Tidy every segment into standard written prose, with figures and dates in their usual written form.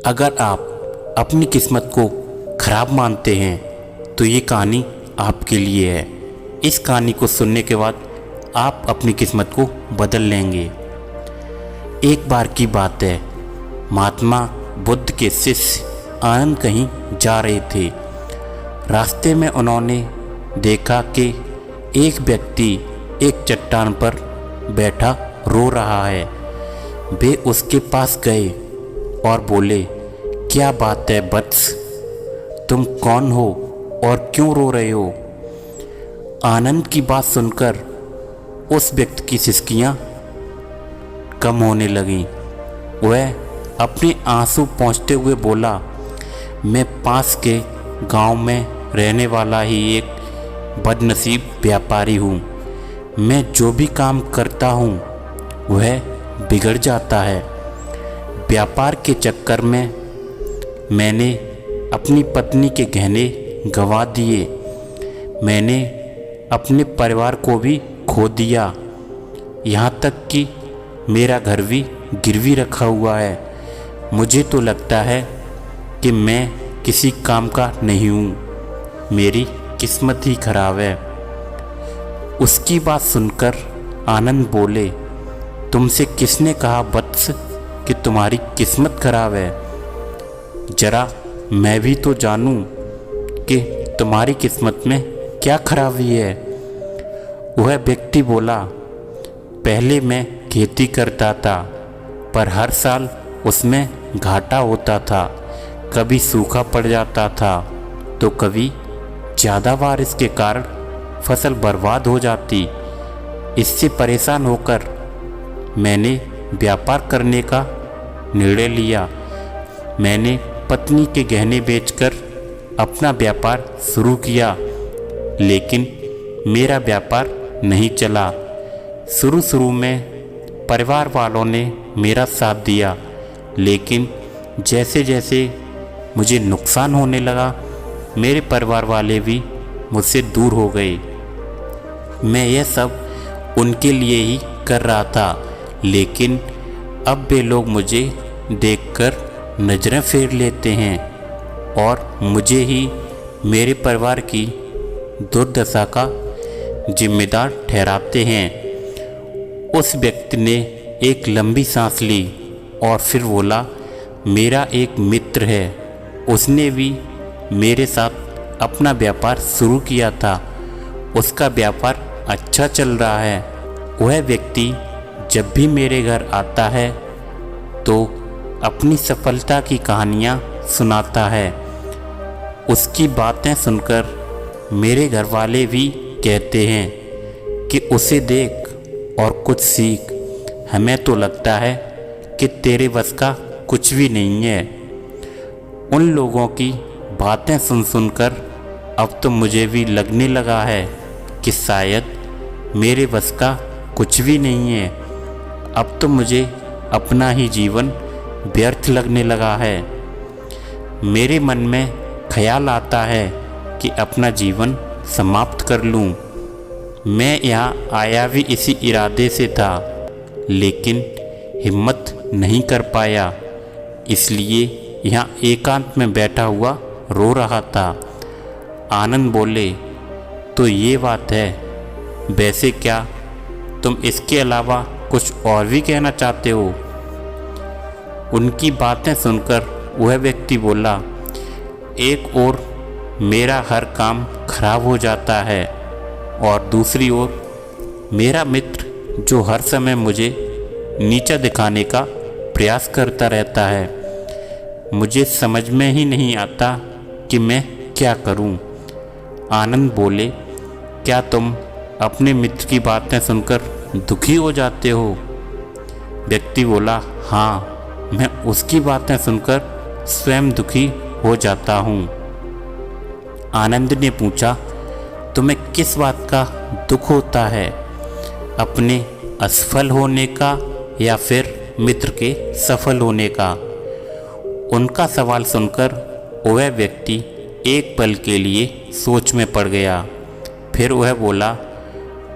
अगर आप अपनी किस्मत को खराब मानते हैं तो ये कहानी आपके लिए है। इस कहानी को सुनने के बाद आप अपनी किस्मत को बदल लेंगे। एक बार की बात है, महात्मा बुद्ध के शिष्य आनंद कहीं जा रहे थे। रास्ते में उन्होंने देखा कि एक व्यक्ति एक चट्टान पर बैठा रो रहा है। वे उसके पास गए और बोले, क्या बात है वत्स, तुम कौन हो और क्यों रो रहे हो? आनंद की बात सुनकर उस व्यक्ति की सिसकियां कम होने लगीं। वह अपने आंसू पोंछते हुए बोला, मैं पास के गांव में रहने वाला ही एक बदनसीब व्यापारी हूँ। मैं जो भी काम करता हूँ वह बिगड़ जाता है। व्यापार के चक्कर में मैंने अपनी पत्नी के गहने गंवा दिए। मैंने अपने परिवार को भी खो दिया। यहाँ तक कि मेरा घर भी गिरवी रखा हुआ है। मुझे तो लगता है कि मैं किसी काम का नहीं हूँ। मेरी किस्मत ही खराब है। उसकी बात सुनकर आनंद बोले, तुमसे किसने कहा वत्स कि तुम्हारी किस्मत खराब है? जरा मैं भी तो जानूं कि तुम्हारी किस्मत में क्या खराबी है। वह व्यक्ति बोला, पहले मैं खेती करता था, पर हर साल उसमें घाटा होता था। कभी सूखा पड़ जाता था तो कभी ज़्यादा बारिश के कारण फसल बर्बाद हो जाती। इससे परेशान होकर मैंने व्यापार करने का निर्णय लिया। मैंने पत्नी के गहने बेचकर अपना व्यापार शुरू किया, लेकिन मेरा व्यापार नहीं चला। शुरू में परिवार वालों ने मेरा साथ दिया, लेकिन जैसे जैसे मुझे नुकसान होने लगा, मेरे परिवार वाले भी मुझसे दूर हो गए। मैं यह सब उनके लिए ही कर रहा था, लेकिन अब वे लोग मुझे देखकर नज़रें फेर लेते हैं और मुझे ही मेरे परिवार की दुर्दशा का जिम्मेदार ठहराते हैं। उस व्यक्ति ने एक लंबी सांस ली और फिर बोला, मेरा एक मित्र है, उसने भी मेरे साथ अपना व्यापार शुरू किया था। उसका व्यापार अच्छा चल रहा है। वह व्यक्ति जब भी मेरे घर आता है तो अपनी सफलता की कहानियाँ सुनाता है। उसकी बातें सुनकर मेरे घर वाले भी कहते हैं कि उसे देख और कुछ सीख। हमें तो लगता है कि तेरे बस का कुछ भी नहीं है। उन लोगों की बातें सुनकर अब तो मुझे भी लगने लगा है कि शायद मेरे बस का कुछ भी नहीं है। अब तो मुझे अपना ही जीवन व्यर्थ लगने लगा है। मेरे मन में ख्याल आता है कि अपना जीवन समाप्त कर लूं। मैं यहाँ आया भी इसी इरादे से था, लेकिन हिम्मत नहीं कर पाया, इसलिए यहाँ एकांत में बैठा हुआ रो रहा था। आनंद बोले, तो ये बात है। वैसे क्या तुम इसके अलावा कुछ और भी कहना चाहते हो? उनकी बातें सुनकर वह व्यक्ति बोला, एक ओर मेरा हर काम खराब हो जाता है और दूसरी ओर मेरा मित्र जो हर समय मुझे नीचा दिखाने का प्रयास करता रहता है। मुझे समझ में ही नहीं आता कि मैं क्या करूं। आनंद बोले, क्या तुम अपने मित्र की बातें सुनकर दुखी हो जाते हो? व्यक्ति बोला, हाँ, मैं उसकी बातें सुनकर स्वयं दुखी हो जाता हूँ। आनंद ने पूछा, तुम्हें किस बात का दुख होता है? अपने असफल होने का या फिर मित्र के सफल होने का? उनका सवाल सुनकर वह व्यक्ति एक पल के लिए सोच में पड़ गया। फिर वह बोला,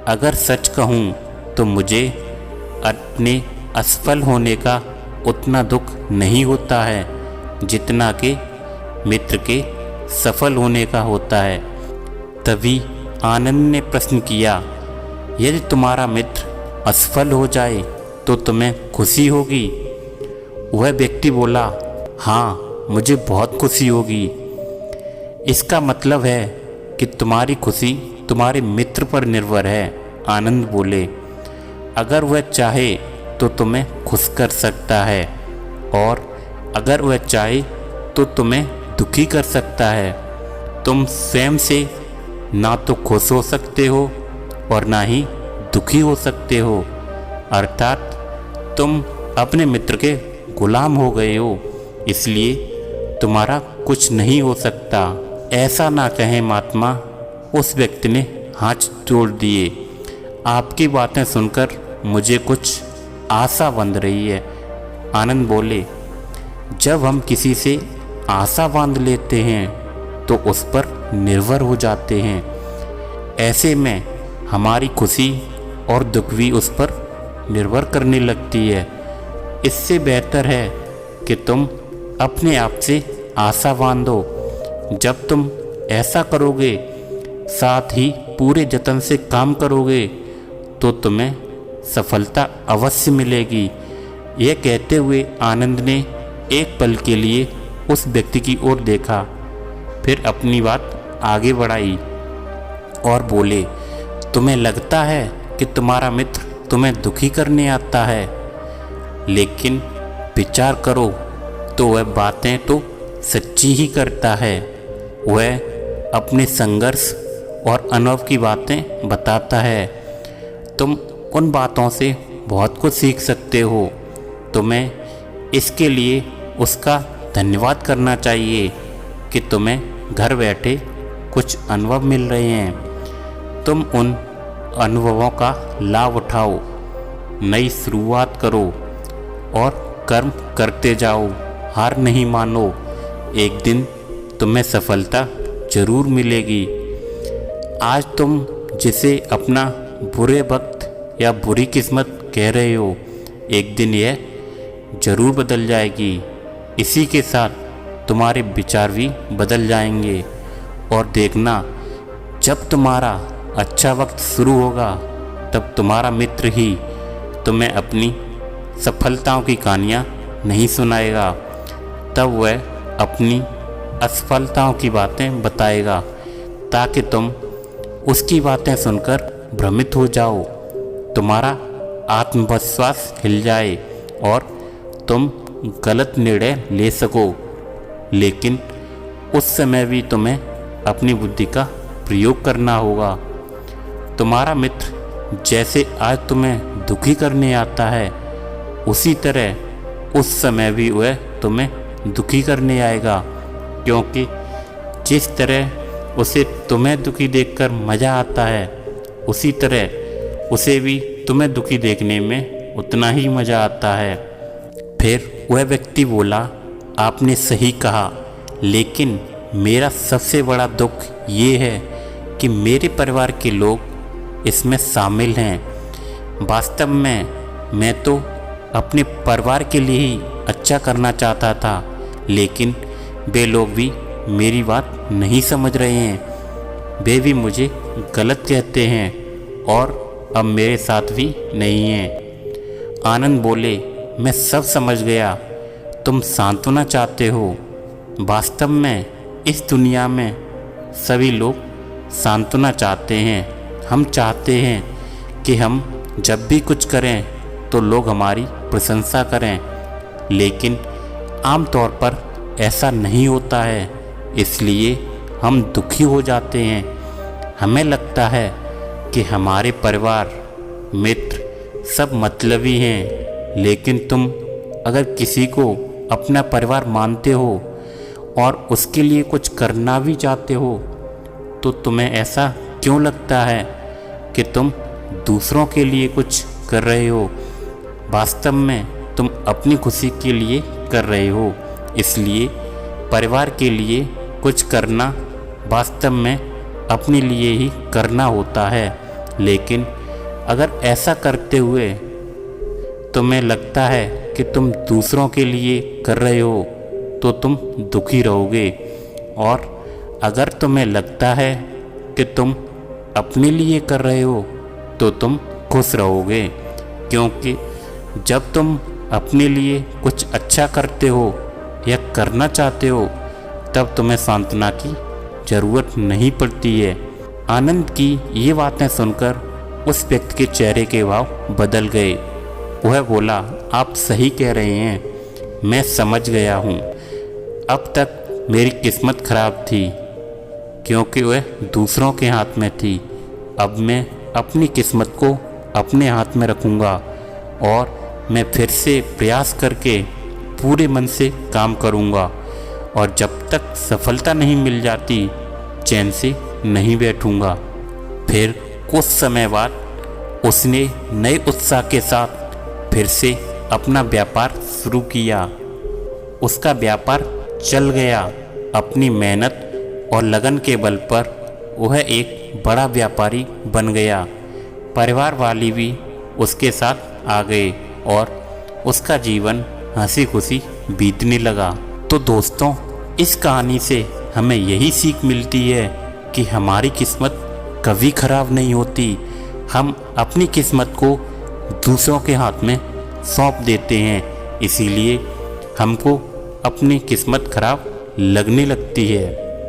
अगर सच कहूँ तो मुझे अपने असफल होने का उतना दुख नहीं होता है, जितना कि मित्र के सफल होने का होता है। तभी आनंद ने प्रश्न किया, यदि तुम्हारा मित्र असफल हो जाए तो तुम्हें खुशी होगी? वह व्यक्ति बोला, हाँ, मुझे बहुत खुशी होगी। इसका मतलब है कि तुम्हारी खुशी तुम्हारे मित्र पर निर्भर है। आनंद बोले, अगर वह चाहे तो तुम्हें खुश कर सकता है, और अगर वह चाहे तो तुम्हें दुखी कर सकता है। तुम स्वयं से ना तो खुश हो सकते हो और ना ही दुखी हो सकते हो, अर्थात तुम अपने मित्र के गुलाम हो गए हो, इसलिए तुम्हारा कुछ नहीं हो सकता। ऐसा ना कहें महात्मा, उस व्यक्ति ने हाथ जोड़ दिए। आपकी बातें सुनकर मुझे कुछ आशा बंध रही है। आनंद बोले, जब हम किसी से आशा बांध लेते हैं तो उस पर निर्भर हो जाते हैं। ऐसे में हमारी खुशी और दुख भी उस पर निर्भर करने लगती है। इससे बेहतर है कि तुम अपने आप से आशा बांधो। जब तुम ऐसा करोगे, साथ ही पूरे जतन से काम करोगे, तो तुम्हें सफलता अवश्य मिलेगी। यह कहते हुए आनंद ने एक पल के लिए उस व्यक्ति की ओर देखा, फिर अपनी बात आगे बढ़ाई और बोले, तुम्हें लगता है कि तुम्हारा मित्र तुम्हें दुखी करने आता है, लेकिन विचार करो तो वह बातें तो सच्ची ही करता है। वह अपने संघर्ष और अनुभव की बातें बताता है। तुम उन बातों से बहुत कुछ सीख सकते हो। तुम्हें इसके लिए उसका धन्यवाद करना चाहिए कि तुम्हें घर बैठे कुछ अनुभव मिल रहे हैं। तुम उन अनुभवों का लाभ उठाओ, नई शुरुआत करो और कर्म करते जाओ। हार नहीं मानो, एक दिन तुम्हें सफलता जरूर मिलेगी। आज तुम जिसे अपना बुरे वक्त या बुरी किस्मत कह रहे हो, एक दिन यह जरूर बदल जाएगी। इसी के साथ तुम्हारे विचार भी बदल जाएंगे। और देखना, जब तुम्हारा अच्छा वक्त शुरू होगा, तब तुम्हारा मित्र ही तुम्हें अपनी सफलताओं की कहानियाँ नहीं सुनाएगा, तब वह अपनी असफलताओं की बातें बताएगा, ताकि तुम उसकी बातें सुनकर भ्रमित हो जाओ, तुम्हारा आत्मविश्वास हिल जाए और तुम गलत निर्णय ले सको। लेकिन उस समय भी तुम्हें अपनी बुद्धि का प्रयोग करना होगा। तुम्हारा मित्र जैसे आज तुम्हें दुखी करने आता है, उसी तरह उस समय भी वह तुम्हें दुखी करने आएगा, क्योंकि जिस तरह उसे तुम्हें दुखी देखकर मज़ा आता है, उसी तरह उसे भी तुम्हें दुखी देखने में उतना ही मज़ा आता है। फिर वह व्यक्ति बोला, आपने सही कहा, लेकिन मेरा सबसे बड़ा दुख ये है कि मेरे परिवार के लोग इसमें शामिल हैं। वास्तव में मैं तो अपने परिवार के लिए ही अच्छा करना चाहता था, लेकिन वे लोग भी मेरी बात नहीं समझ रहे हैं। वे भी मुझे गलत कहते हैं और अब मेरे साथ भी नहीं हैं। आनंद बोले, मैं सब समझ गया, तुम सांत्वना चाहते हो। वास्तव में इस दुनिया में सभी लोग सांत्वना चाहते हैं। हम चाहते हैं कि हम जब भी कुछ करें तो लोग हमारी प्रशंसा करें, लेकिन आमतौर पर ऐसा नहीं होता है, इसलिए हम दुखी हो जाते हैं। हमें लगता है कि हमारे परिवार, मित्र सब मतलबी हैं, लेकिन तुम अगर किसी को अपना परिवार मानते हो और उसके लिए कुछ करना भी चाहते हो, तो तुम्हें ऐसा क्यों लगता है कि तुम दूसरों के लिए कुछ कर रहे हो? वास्तव में तुम अपनी खुशी के लिए कर रहे हो, इसलिए परिवार के लिए कुछ करना वास्तव में अपने लिए ही करना होता है। लेकिन अगर ऐसा करते हुए तुम्हें लगता है कि तुम दूसरों के लिए कर रहे हो, तो तुम दुखी रहोगे, और अगर तुम्हें लगता है कि तुम अपने लिए कर रहे हो तो तुम खुश रहोगे, क्योंकि जब तुम अपने लिए कुछ अच्छा करते हो या करना चाहते हो तब तुम्हें सांत्वना की ज़रूरत नहीं पड़ती है। आनंद की ये बातें सुनकर उस व्यक्ति के चेहरे के भाव बदल गए। वह बोला, आप सही कह रहे हैं, मैं समझ गया हूँ। अब तक मेरी किस्मत खराब थी क्योंकि वह दूसरों के हाथ में थी। अब मैं अपनी किस्मत को अपने हाथ में रखूँगा और मैं फिर से प्रयास करके पूरे मन से काम करूँगा, और जब तक सफलता नहीं मिल जाती चैन से नहीं बैठूँगा। फिर कुछ समय बाद उसने नए उत्साह के साथ फिर से अपना व्यापार शुरू किया। उसका व्यापार चल गया। अपनी मेहनत और लगन के बल पर वह एक बड़ा व्यापारी बन गया। परिवार वाले भी उसके साथ आ गए और उसका जीवन हंसी खुशी बीतने लगा। तो दोस्तों, इस कहानी से हमें यही सीख मिलती है कि हमारी किस्मत कभी खराब नहीं होती। हम अपनी किस्मत को दूसरों के हाथ में सौंप देते हैं, इसीलिए हमको अपनी किस्मत खराब लगने लगती है।